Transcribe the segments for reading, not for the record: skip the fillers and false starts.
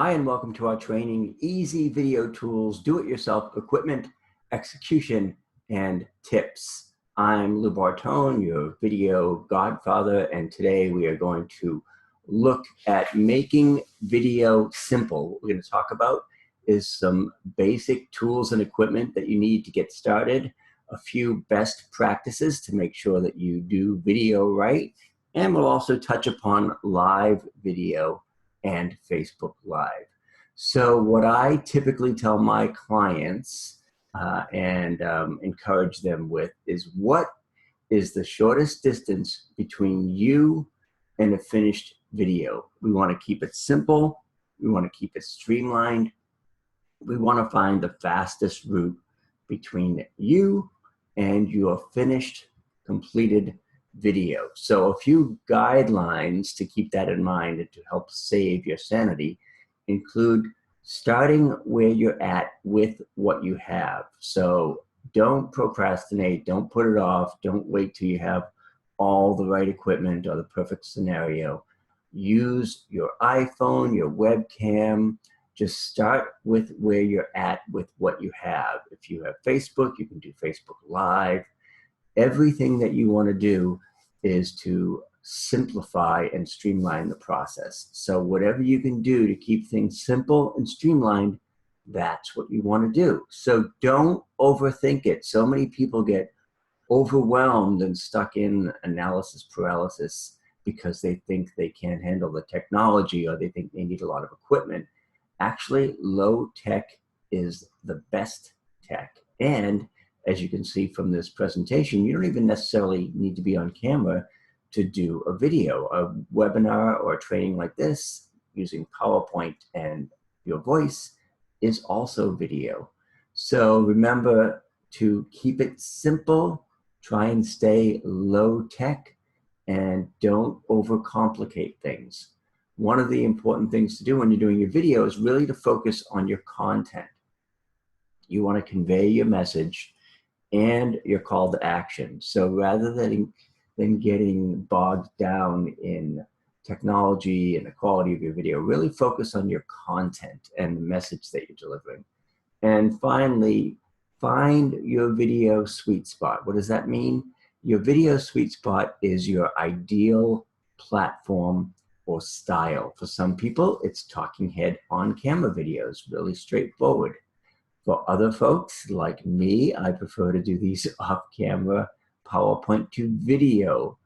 Hi, and welcome to our training, Easy Video Tools, Do-It-Yourself Equipment, Execution, and Tips. I'm Bortone, your video godfather, and today we are going to look at making video simple. What we're going to talk about is some basic tools and equipment that you need to get started, a few best practices to make sure that you do video right, and we'll also touch upon live video and Facebook Live. So what I typically tell my clients and encourage them with is, what is the shortest distance between you and a finished video? We want to keep it simple. We want to keep it streamlined. We want to find the fastest route between you and your finished, completed video. So a few guidelines to keep that in mind and to help save your sanity include starting where you're at with what you have. So don't procrastinate, don't put it off, don't wait till you have all the right equipment or the perfect scenario. Use your iPhone, your webcam. Just start with where you're at with what you have. If you have Facebook, you can do Facebook Live. Everything that you want to do is to simplify and streamline the process. So whatever you can do to keep things simple and streamlined, that's what you want to do. So don't overthink it. So many people get overwhelmed and stuck in analysis paralysis because they think they can't handle the technology or they think they need a lot of equipment. Actually, low tech is the best tech. And as you can see from this presentation, you don't even necessarily need to be on camera to do a video. A webinar or a training like this using PowerPoint and your voice is also video. So remember to keep it simple, try and stay low tech, and don't overcomplicate things. One of the important things to do when you're doing your video is really to focus on your content. You want to convey your message and your call to action. So rather than getting bogged down in technology and the quality of your video, really focus on your content and the message that you're delivering. And finally, find your video sweet spot. What does that mean? Your video sweet spot is your ideal platform or style. For some people, it's talking head on camera videos, really straightforward. For other folks like me, I prefer to do these off-camera PowerPoint to video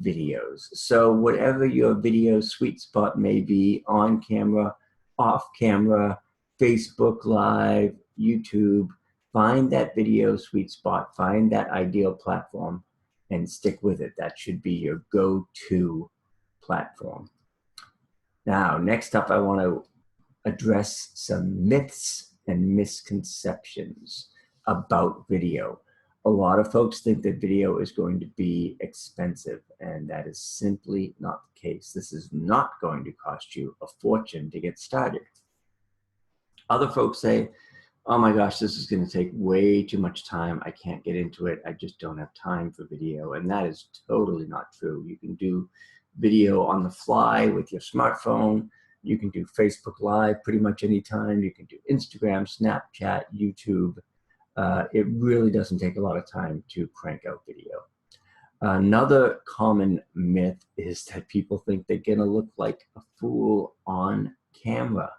videos. So whatever your video sweet spot may be, on camera, off camera, Facebook Live, YouTube, find that video sweet spot, find that ideal platform, and stick with it. That should be your go-to platform. Now, next up, I want to address some myths and misconceptions about video. A lot of folks think that video is going to be expensive, and that is simply not the case. This is not going to cost you a fortune to get started. Other folks say, oh my gosh, this is going to take way too much time. I can't get into it. I just don't have time for video. And that is totally not true. You can do video on the fly with your smartphone. You can do Facebook Live pretty much anytime. You can do Instagram, Snapchat, YouTube. It really doesn't take a lot of time to crank out video. Another common myth is that people think they're gonna look like a fool on camera.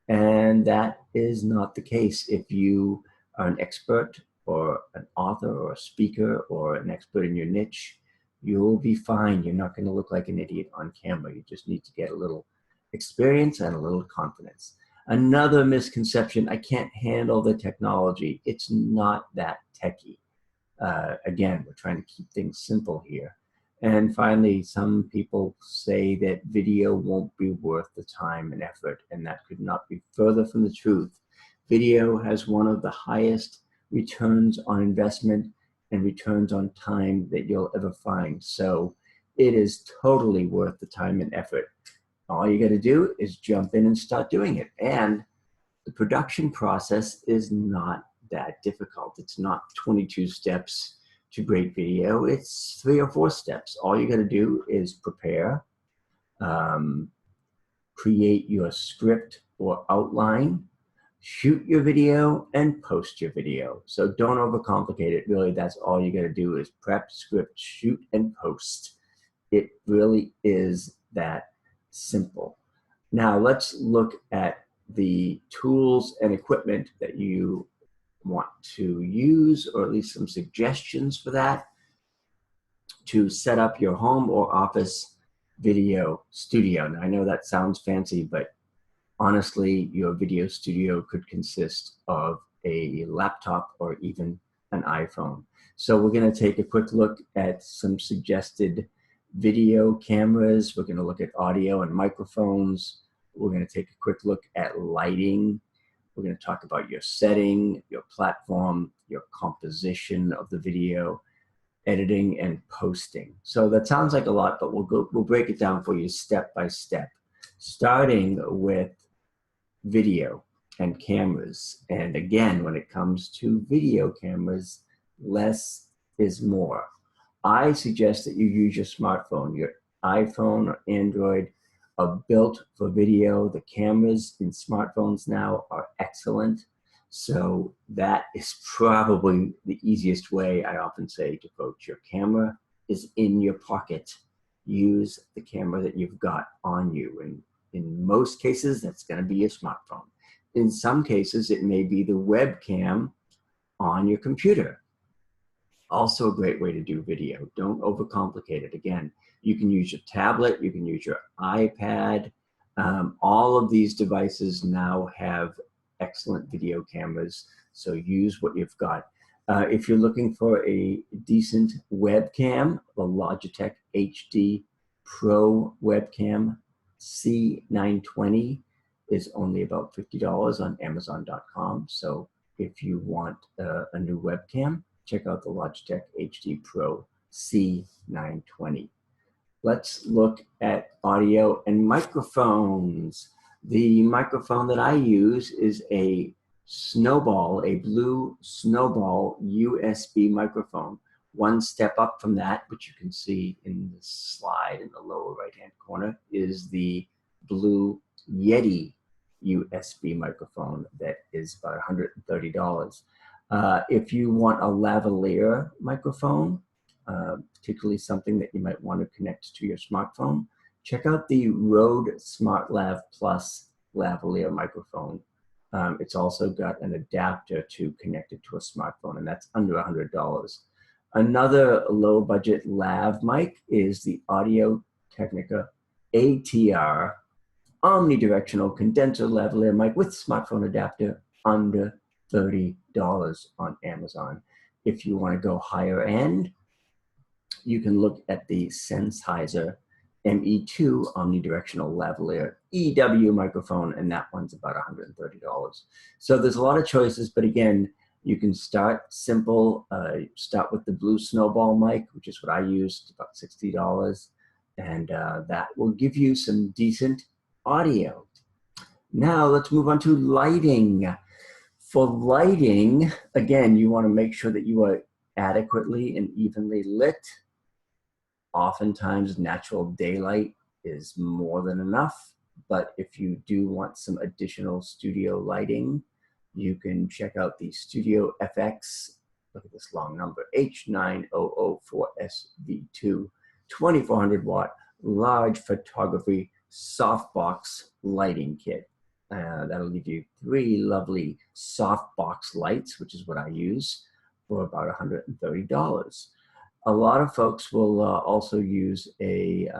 And that is not the case. If you are an expert or an author or a speaker or an expert in your niche, you'll be fine. You're not gonna look like an idiot on camera. You just need to get a little experience and a little confidence. Another misconception, I can't handle the technology. It's not that techy. Again, we're trying to keep things simple here. And finally, some people say that video won't be worth the time and effort, and that could not be further from the truth. Video has one of the highest returns on investment and returns on time that you'll ever find. So it is totally worth the time and effort. All you got to do is jump in and start doing it. And the production process is not that difficult. It's not 22 steps to great video. It's 3 or 4 steps. All you got to do is prepare, create your script or outline, shoot your video, and post your video. So don't overcomplicate it. Really, that's all you got to do is prep, script, shoot, and post. It really is that simple. Now let's look at the tools and equipment that you want to use, or at least some suggestions for that, to set up your home or office video studio. Now I know that sounds fancy, but honestly, your video studio could consist of a laptop or even an iPhone. So we're going to take a quick look at some suggested video cameras. We're going to look at audio and microphones. We're going to take a quick look at lighting. We're going to talk about your setting, your platform, your composition of the video, editing, and posting. So that sounds like a lot, but we'll break it down for you step by step, starting with video and cameras. And again, when it comes to video cameras, less is more. I suggest that you use your smartphone. Your iPhone or Android are built for video. The cameras in smartphones now are excellent. So that is probably the easiest way. I often say to folks, your camera is in your pocket. Use the camera that you've got on you. And in most cases, that's going to be your smartphone. In some cases, it may be the webcam on your computer. Also a great way to do video. Don't overcomplicate it. Again, you can use your tablet, you can use your iPad. All of these devices now have excellent video cameras, so use what you've got. If you're looking for a decent webcam, the Logitech HD Pro webcam C920 is only about $50 on Amazon.com. So if you want a new webcam, check out the Logitech HD Pro C920. Let's look at audio and microphones. The microphone that I use is a Snowball, a blue Snowball USB microphone. One step up from that, which you can see in the slide in the lower right-hand corner, is the blue Yeti USB microphone that is about $130. If you want a lavalier microphone, particularly something that you might want to connect to your smartphone, check out the Rode SmartLav Plus lavalier microphone. It's also got an adapter to connect it to a smartphone, and that's under $100. Another low budget lav mic is the Audio-Technica ATR omnidirectional condenser lavalier mic with smartphone adapter, under $30 on Amazon. If you want to go higher end, you can look at the Sennheiser ME2 omnidirectional lavalier EW microphone, and that one's about $130. So there's a lot of choices, but again, you can start simple. Start with the blue Snowball mic, which is what I use, about $60, and that will give you some decent audio. Now let's move on to lighting. For lighting, again, you want to make sure that you are adequately and evenly lit. Oftentimes, natural daylight is more than enough, but if you do want some additional studio lighting, you can check out the Studio FX, look at this long number, H9004SV2, 2400 watt, large photography softbox lighting kit. That'll give you 3 lovely softbox lights, which is what I use, for about $130. A lot of folks will also use a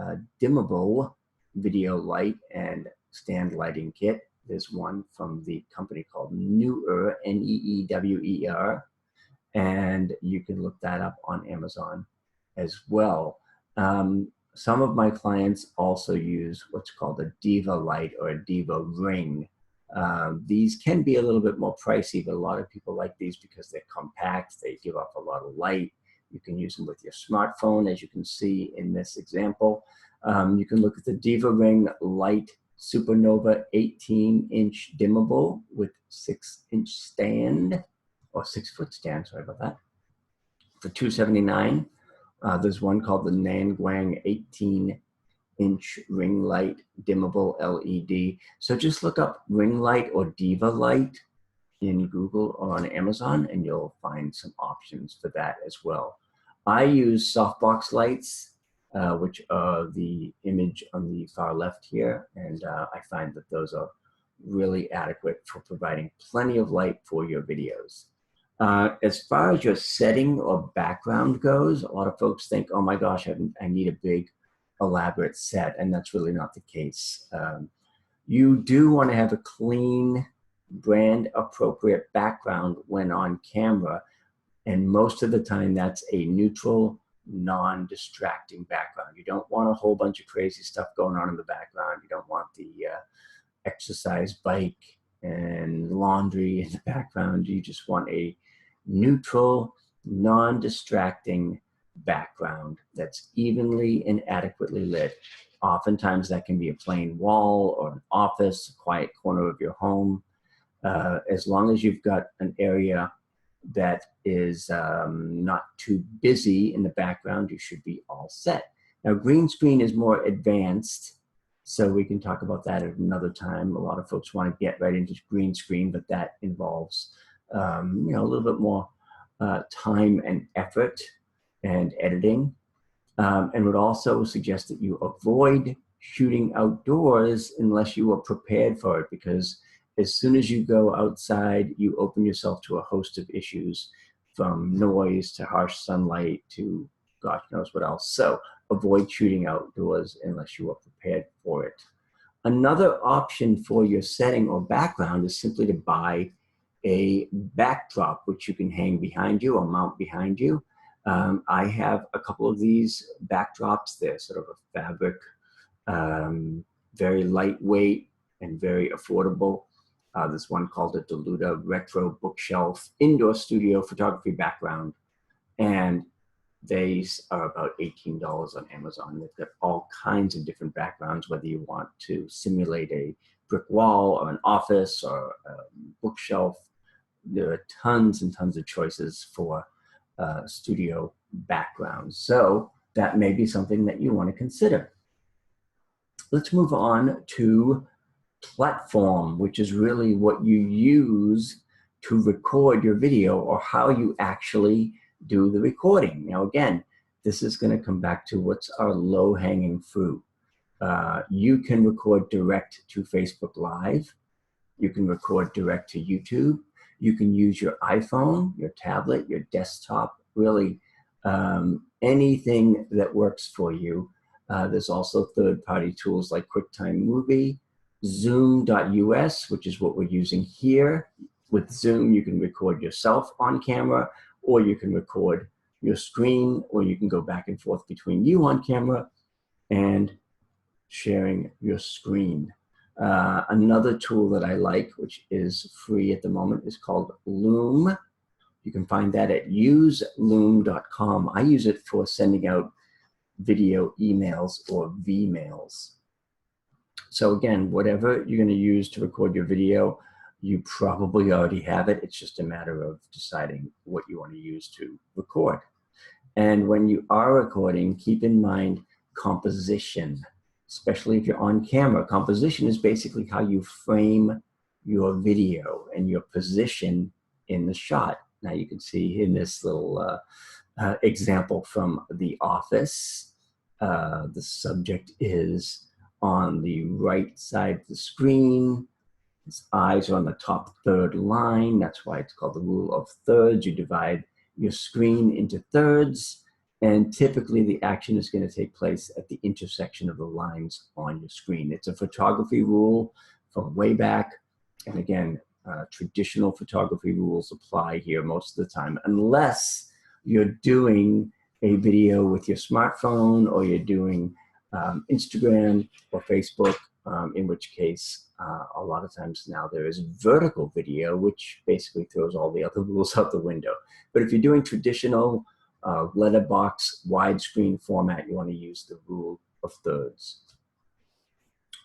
dimmable video light and stand lighting kit. There's one from the company called Neewer, Neewer, and you can look that up on Amazon as well. Some of my clients also use what's called a Diva light or a Diva ring. These can be a little bit more pricey, but a lot of people like these because they're compact, they give off a lot of light. You can use them with your smartphone, as you can see in this example. You can look at the Diva Ring Light Supernova 18-inch dimmable with 6-inch stand, or 6-foot stand, sorry about that, for $279. There's one called the Nangwang 18 inch ring light, dimmable LED. So just look up ring light or diva light in Google or on Amazon, and you'll find some options for that as well. I use softbox lights, which are the image on the far left here, and I find that those are really adequate for providing plenty of light for your videos. As far as your setting or background goes, a lot of folks think, oh my gosh, I need a big elaborate set, and that's really not the case. You do want to have a clean, brand appropriate background when on camera, and most of the time that's a neutral, non-distracting background. You don't want a whole bunch of crazy stuff going on in the background. You don't want the exercise bike and laundry in the background. You just want a neutral, non-distracting background that's evenly and adequately lit. Oftentimes that can be a plain wall or an office, a quiet corner of your home. As long as you've got an area that is not too busy in the background, you should be all set. Now, green screen is more advanced, so we can talk about that at another time. A lot of folks want to get right into green screen, but that involves a little bit more time and effort and editing, and would also suggest that you avoid shooting outdoors unless you are prepared for it, because as soon as you go outside, you open yourself to a host of issues, from noise to harsh sunlight to God knows what else. So avoid shooting outdoors unless you are prepared for it. Another option for your setting or background is simply to buy a backdrop, which you can hang behind you or mount behind you. I have a couple of these backdrops. They're sort of a fabric, very lightweight and very affordable. This one called a Deluda Retro Bookshelf Indoor Studio Photography Background. And they are about $18 on Amazon. They've got all kinds of different backgrounds, whether you want to simulate a brick wall or an office or a bookshelf. There are tons and tons of choices for studio backgrounds. So that may be something that you want to consider. Let's move on to platform, which is really what you use to record your video or how you actually do the recording. Now, again, this is going to come back to what's our low-hanging fruit. You can record direct to Facebook Live. You can record direct to YouTube. You can use your iPhone, your tablet, your desktop, really anything that works for you. There's also third-party tools like QuickTime Movie, Zoom.us, which is what we're using here. With Zoom, you can record yourself on camera, or you can record your screen, or you can go back and forth between you on camera and sharing your screen. Another tool that I like, which is free at the moment, is called Loom. You can find that at useloom.com. I use it for sending out video emails or vmails. So again, whatever you're going to use to record your video, you probably already have it. It's just a matter of deciding what you want to use to record. And when you are recording, keep in mind composition, especially if you're on camera. Composition is basically how you frame your video and your position in the shot. Now you can see in this little example from The Office, the subject is on the right side of the screen. His eyes are on the top third line. That's why it's called the rule of thirds. You divide your screen into thirds, and typically the action is going to take place at the intersection of the lines on your screen. It's a photography rule from way back, and again, traditional photography rules apply here most of the time, unless you're doing a video with your smartphone or you're doing Instagram or Facebook, in which case a lot of times now there is vertical video, which basically throws all the other rules out the window. But if you're doing traditional letterbox widescreen format, you want to use the rule of thirds.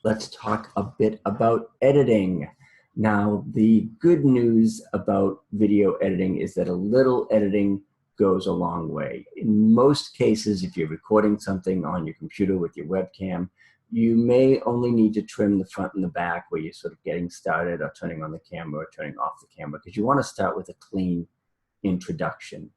Let's talk a bit about editing. Now, the good news about video editing is that a little editing goes a long way. In most cases, if you're recording something on your computer with your webcam, you may only need to trim the front and the back where you're sort of getting started or turning on the camera or turning off the camera, because you want to start with a clean introduction.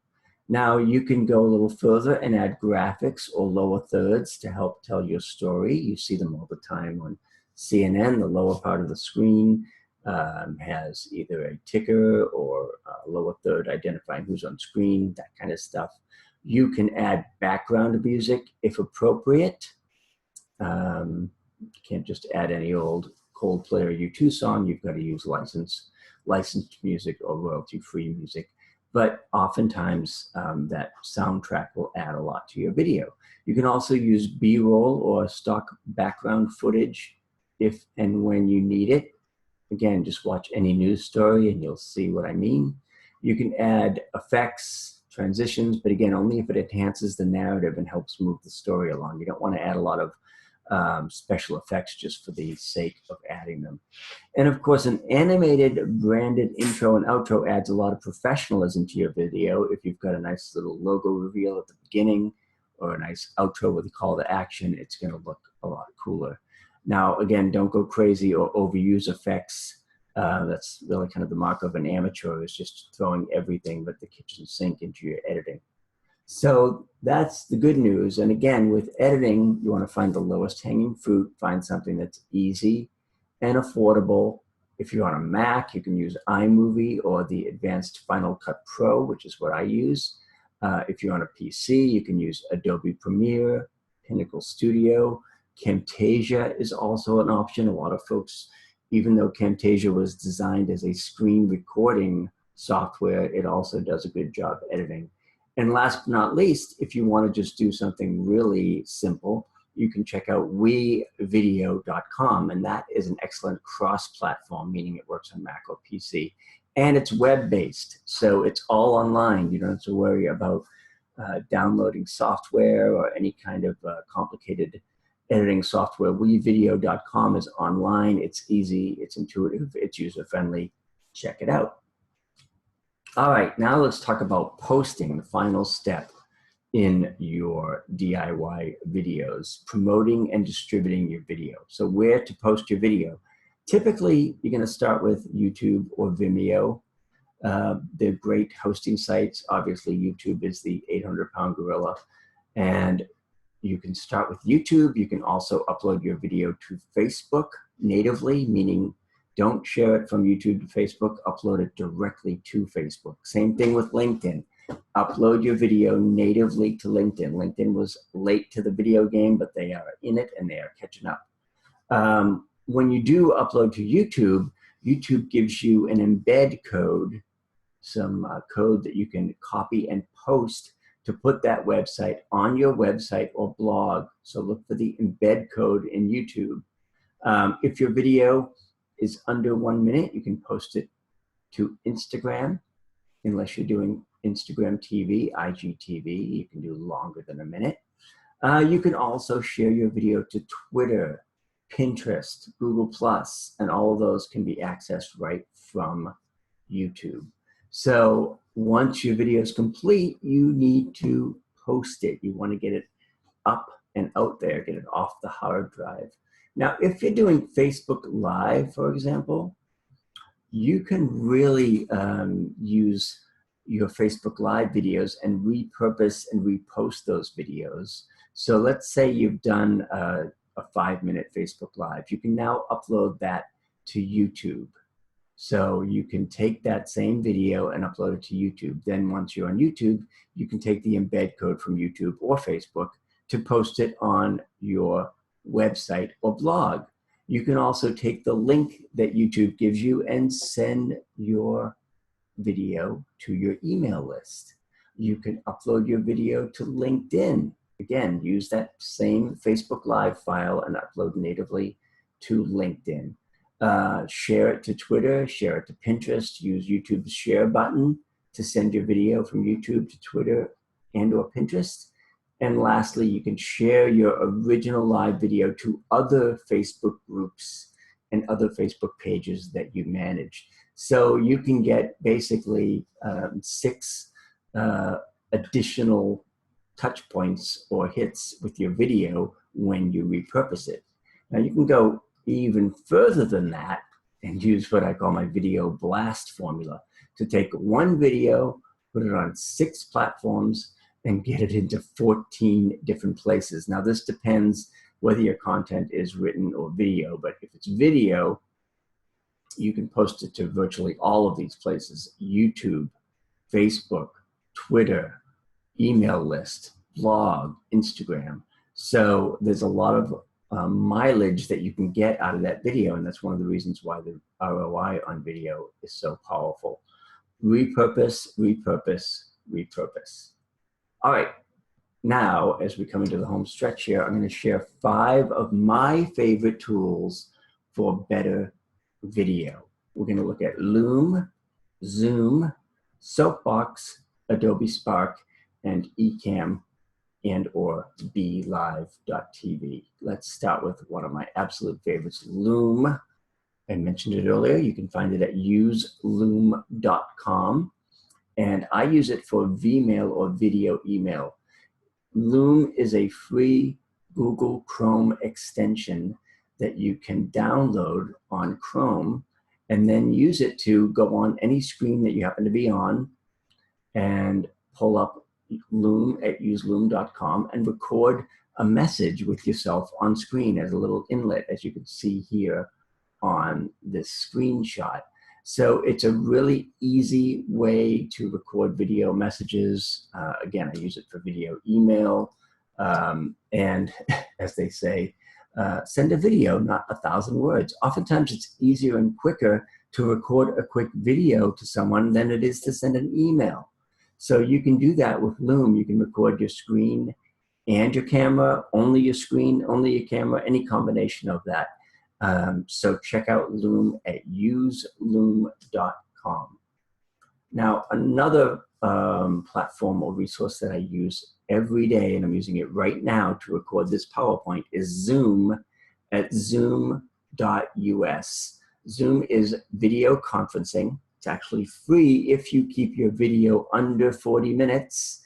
Now you can go a little further and add graphics or lower thirds to help tell your story. You see them all the time on CNN. The lower part of the screen has either a ticker or a lower third identifying who's on screen, that kind of stuff. You can add background music if appropriate. You can't just add any old Coldplay or U2 song. You've got to use licensed music or royalty-free music. But oftentimes that soundtrack will add a lot to your video. You can also use B-roll or stock background footage if and when you need it. Again, just watch any news story and you'll see what I mean. You can add effects, transitions, but again, only if it enhances the narrative and helps move the story along. You don't want to add a lot of special effects just for the sake of adding them. And of course, an animated branded intro and outro adds a lot of professionalism to your video. If you've got a nice little logo reveal at the beginning or a nice outro with a call to action, it's going to look a lot cooler. Now, again, don't go crazy or overuse effects. That's really kind of the mark of an amateur, is just throwing everything but the kitchen sink into your editing. So that's the good news. And again, with editing, you want to find the lowest hanging fruit, find something that's easy and affordable. If you're on a Mac, you can use iMovie or the Advanced Final Cut Pro, which is what I use. If you're on a PC, you can use Adobe Premiere, Pinnacle Studio. Camtasia is also an option. A lot of folks, even though Camtasia was designed as a screen recording software, it also does a good job editing. And last but not least, if you want to just do something really simple, you can check out wevideo.com, and that is an excellent cross-platform, meaning it works on Mac or PC. And it's web-based, so it's all online. You don't have to worry about downloading software or any kind of complicated editing software. Wevideo.com is online. It's easy, it's intuitive, it's user-friendly. Check it out. All right, now let's talk about posting, the final step in your DIY videos, promoting and distributing your video. So where to post your video. Typically, you're going to start with YouTube or Vimeo. They're great hosting sites. Obviously, YouTube is the 800-pound gorilla. And you can start with YouTube. You can also upload your video to Facebook natively, meaning don't share it from YouTube to Facebook, upload it directly to Facebook. Same thing with LinkedIn. Upload your video natively to LinkedIn. LinkedIn was late to the video game, but they are in it and they are catching up. When you do upload to YouTube, YouTube gives you an embed code, some code that you can copy and post to put that website on your website or blog. So look for the embed code in YouTube. If your video is under 1 minute, you can post it to Instagram, unless you're doing Instagram TV, IGTV, you can do longer than a minute. You can also share your video to Twitter, Pinterest, Google+, and all of those can be accessed right from YouTube. So once your video is complete, you need to post it. You want to get it up and out there, get it off the hard drive. Now, if you're doing Facebook Live, for example, you can really use your Facebook Live videos and repurpose and repost those videos. So let's say you've done a 5-minute Facebook Live. You can now upload that to YouTube. So you can take that same video and upload it to YouTube. Then once you're on YouTube, you can take the embed code from YouTube or Facebook to post it on your website or blog. You can also take the link that YouTube gives you and send your video to your email list. You can upload your video to LinkedIn. Again, use that same Facebook Live file and upload natively to LinkedIn. Share it to Twitter, share it to Pinterest, use YouTube's share button to send your video from YouTube to Twitter and or Pinterest. And lastly, you can share your original live video to other Facebook groups and other Facebook pages that you manage. So you can get basically 6 additional touch points or hits with your video when you repurpose it. Now you can go even further than that and use what I call my video blast formula to take one video, put it on 6 platforms, and get it into 14 different places. Now this depends whether your content is written or video, but if it's video, you can post it to virtually all of these places: YouTube, Facebook, Twitter, email list, blog, Instagram. So there's a lot of mileage that you can get out of that video, and that's one of the reasons why the ROI on video is so powerful. Repurpose, repurpose, repurpose. All right, now as we come into the home stretch here, I'm going to share 5 of my favorite tools for better video. We're going to look at Loom, Zoom, Soapbox, Adobe Spark, and Ecamm and or BeLive.tv. Let's start with one of my absolute favorites, Loom. I mentioned it earlier. You can find it at useloom.com. And I use it for Vmail or video email. Loom is a free Google Chrome extension that you can download on Chrome and then use it to go on any screen that you happen to be on and pull up Loom at useloom.com and record a message with yourself on screen as a little inlet, as you can see here on this screenshot. So it's a really easy way to record video messages. Again, I use it for video email. And as they say, send a video, not 1,000 words. Oftentimes it's easier and quicker to record a quick video to someone than it is to send an email. So you can do that with Loom. You can record your screen and your camera, only your screen, only your camera, any combination of that. So check out Loom at useloom.com. Now, another platform or resource that I use every day, and I'm using it right now to record this PowerPoint, is Zoom at zoom.us. Zoom is video conferencing. It's actually free if you keep your video under 40 minutes,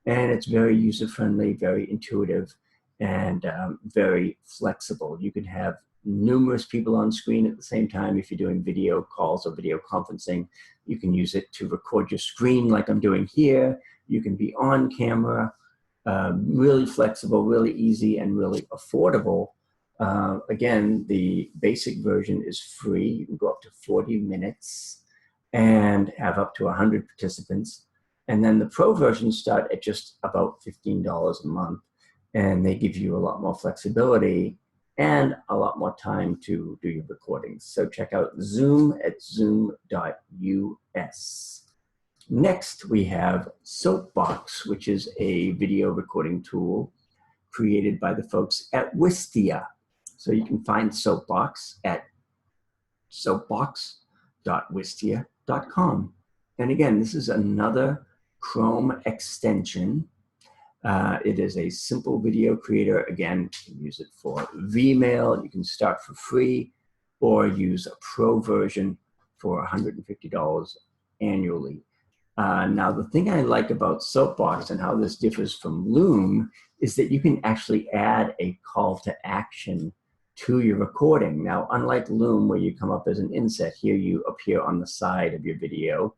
and it's very user-friendly, very intuitive, and very flexible. You can have numerous people on screen at the same time. If you're doing video calls or video conferencing, you can use it to record your screen like I'm doing here. You can be on camera. Really flexible, really easy, and really affordable. Again, the basic version is free. You can go up to 40 minutes and have up to 100 participants. And then the pro versions start at just about $15 a month. And they give you a lot more flexibility and a lot more time to do your recordings. So check out Zoom at zoom.us. Next, we have Soapbox, which is a video recording tool created by the folks at Wistia. So you can find Soapbox at soapbox.wistia.com. And again, this is another Chrome extension. It is a simple video creator. Again, you can use it for Vmail. You can start for free or use a pro version for $150 annually. Now, the thing I like about Soapbox and how this differs from Loom is that you can actually add a call to action to your recording. Now, unlike Loom, where you come up as an inset, here you appear on the side of your video.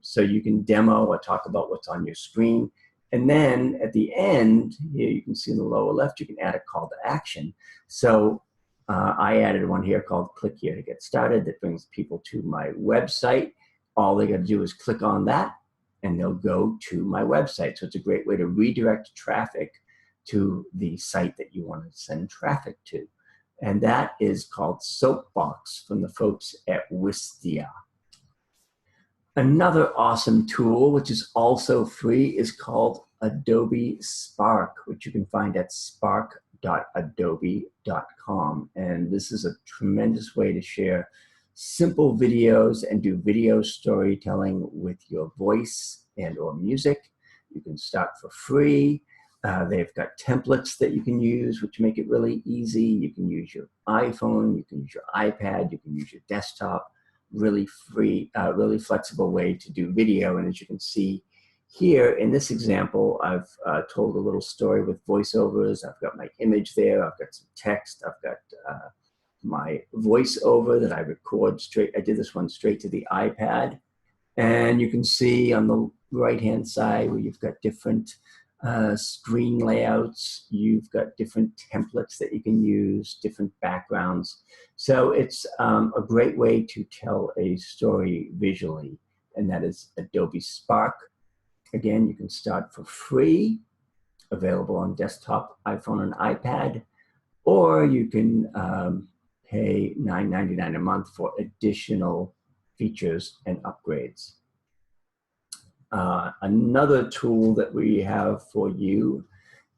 So you can demo or talk about what's on your screen. And then at the end, here you can see in the lower left, you can add a call to action. So I added one here called click here to get started that brings people to my website. All they got to do is click on that and they'll go to my website. So it's a great way to redirect traffic to the site that you want to send traffic to. And that is called Soapbox from the folks at Wistia. Another awesome tool, which is also free, is called Adobe Spark, which you can find at spark.adobe.com. And this is a tremendous way to share simple videos and do video storytelling with your voice and or music. You can start for free. They've got templates that you can use, which make it really easy. You can use your iPhone, you can use your iPad, you can use your desktop. Really free, really flexible way to do video. And as you can see here in this example, I've told a little story with voiceovers. I've got my image there. I've got some text. I've got my voiceover that I record straight. I did this one straight to the iPad. And you can see on the right-hand side where you've got different screen layouts. You've got different templates that you can use, different backgrounds. So it's a great way to tell a story visually, and that is Adobe Spark. Again, you can start for free, available on desktop, iPhone, and iPad, or you can pay $9.99 a month for additional features and upgrades. Another tool that we have for you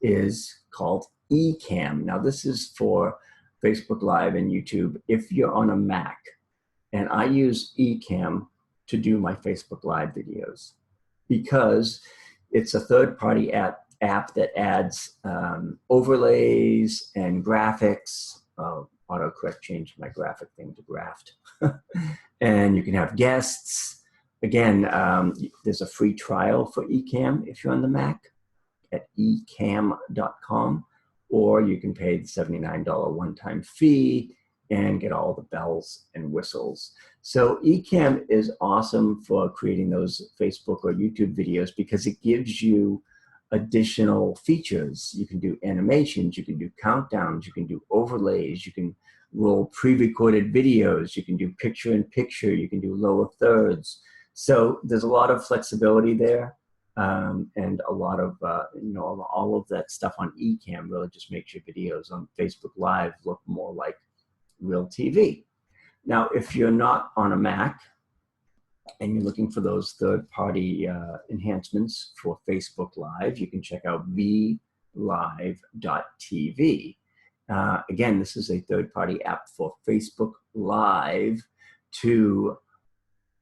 is called Ecamm. Now this is for Facebook Live and YouTube if you're on a Mac. And I use Ecamm to do my Facebook Live videos because it's a third-party app that adds overlays and graphics. Autocorrect changed my graphic thing to graft. And you can have guests. Again, there's a free trial for Ecamm if you're on the Mac at ecamm.com, or you can pay the $79 one-time fee and get all the bells and whistles. So Ecamm is awesome for creating those Facebook or YouTube videos because it gives you additional features. You can do animations, you can do countdowns, you can do overlays, you can roll pre-recorded videos, you can do picture-in-picture, you can do lower thirds. So there's a lot of flexibility there, and a lot of, all of that stuff on Ecamm really just makes your videos on Facebook Live look more like real TV. Now, if you're not on a Mac and you're looking for those third-party enhancements for Facebook Live, you can check out vlive.tv. Again, this is a third-party app for Facebook Live to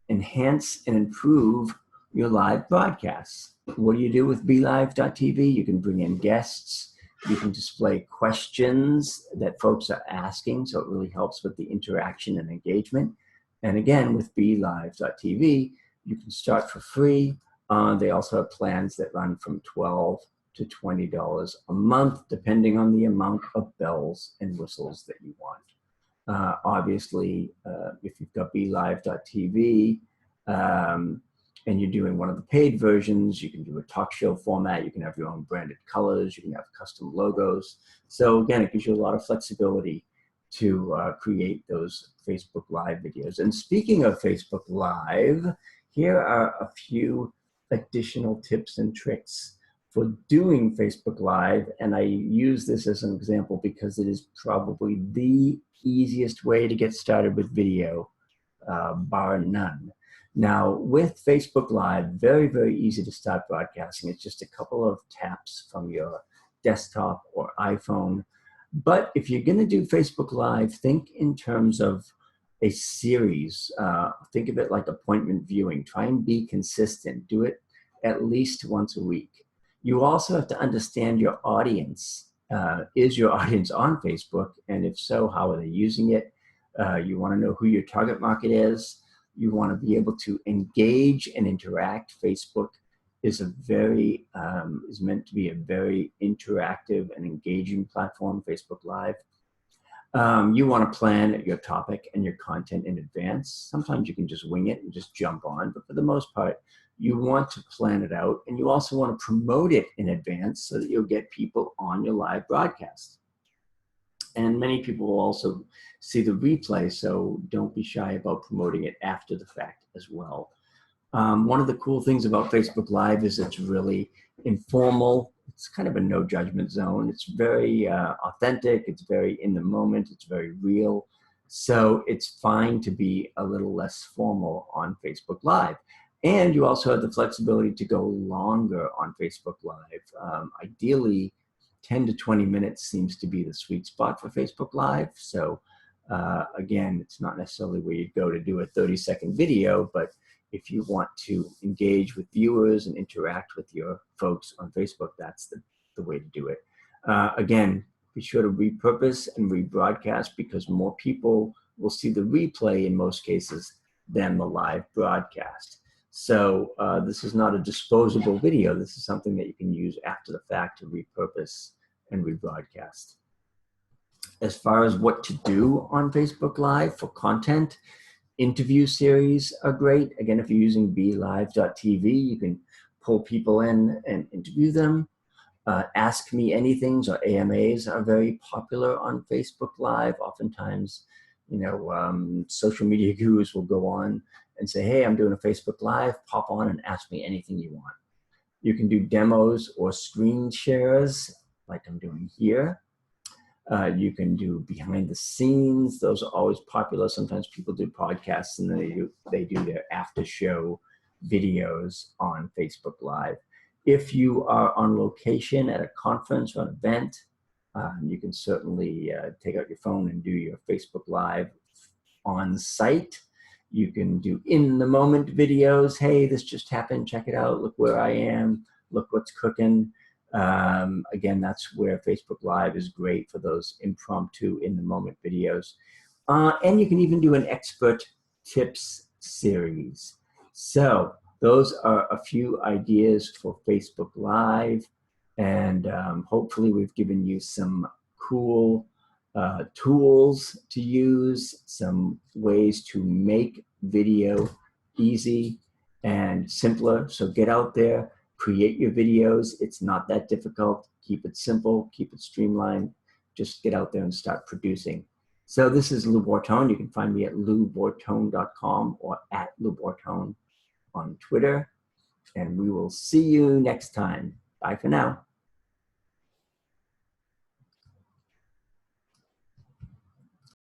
enhance and improve your live broadcasts. What do you do with vlive.tv? You can bring in guests. You can display questions that folks are asking, so it really helps with the interaction and engagement. And again, with vlive.tv, you can start for free. They also have plans that run from $12 to $20 a month, depending on the amount of bells and whistles that you want. Obviously, if you've got vlive.tv and you're doing one of the paid versions, you can do a talk show format, you can have your own branded colors, you can have custom logos. So again, it gives you a lot of flexibility to create those Facebook Live videos. And speaking of Facebook Live, here are a few additional tips and tricks for doing Facebook Live. And I use this as an example because it is probably the easiest way to get started with video, bar none. Now, with Facebook Live, very, very easy to start broadcasting. It's just a couple of taps from your desktop or iPhone. But if you're going to do Facebook Live, think in terms of a series. Think of it like appointment viewing. Try and be consistent. Do it at least once a week. You also have to understand your audience. Is your audience on Facebook? And if so, how are they using it? You want to know who your target market is. You want to be able to engage and interact. Facebook is is meant to be a very interactive and engaging platform, Facebook Live. You want to plan your topic and your content in advance. Sometimes you can just wing it and just jump on, but for the most part, you want to plan it out, and you also want to promote it in advance so that you'll get people on your live broadcast. And many people will also see the replay, so don't be shy about promoting it after the fact as well. One of the cool things about Facebook Live is it's really informal. It's kind of a no judgment zone. It's very authentic. It's very in the moment. It's very real. So it's fine to be a little less formal on Facebook Live. And you also have the flexibility to go longer on Facebook Live. Ideally, 10 to 20 minutes seems to be the sweet spot for Facebook Live. So again, it's not necessarily where you go to do a 30-second video, but if you want to engage with viewers and interact with your folks on Facebook, that's the way to do it. Again, be sure to repurpose and rebroadcast because more people will see the replay in most cases than the live broadcast. So this is not a disposable video. This is something that you can use after the fact to repurpose and rebroadcast. As far as what to do on Facebook Live for content, interview series are great. Again, if you're using BeLive.tv, you can pull people in and interview them. Ask Me Anythings or AMAs are very popular on Facebook Live. Oftentimes, social media gurus will go on and say, hey, I'm doing a Facebook Live, pop on and ask me anything you want. You can do demos or screen shares like I'm doing here. You can do behind the scenes. Those are always popular. Sometimes people do podcasts and they do their after show videos on Facebook Live. If you are on location at a conference or an event, you can certainly take out your phone and do your Facebook Live on site. You can do in the moment videos. Hey, this just happened. Check it out. Look where I am. Look what's cooking. Again, that's where Facebook Live is great for those impromptu in the moment videos. And you can even do an expert tips series. So those are a few ideas for Facebook Live. And hopefully we've given you some cool tools to use, some ways to make video easy and simpler. So get out there, create your videos. It's not that difficult. Keep it simple, keep it streamlined. Just get out there and start producing. So this is Lou Bortone. You can find me at loubortone.com or at Lou Bortone on Twitter. And we will see you next time. Bye for now.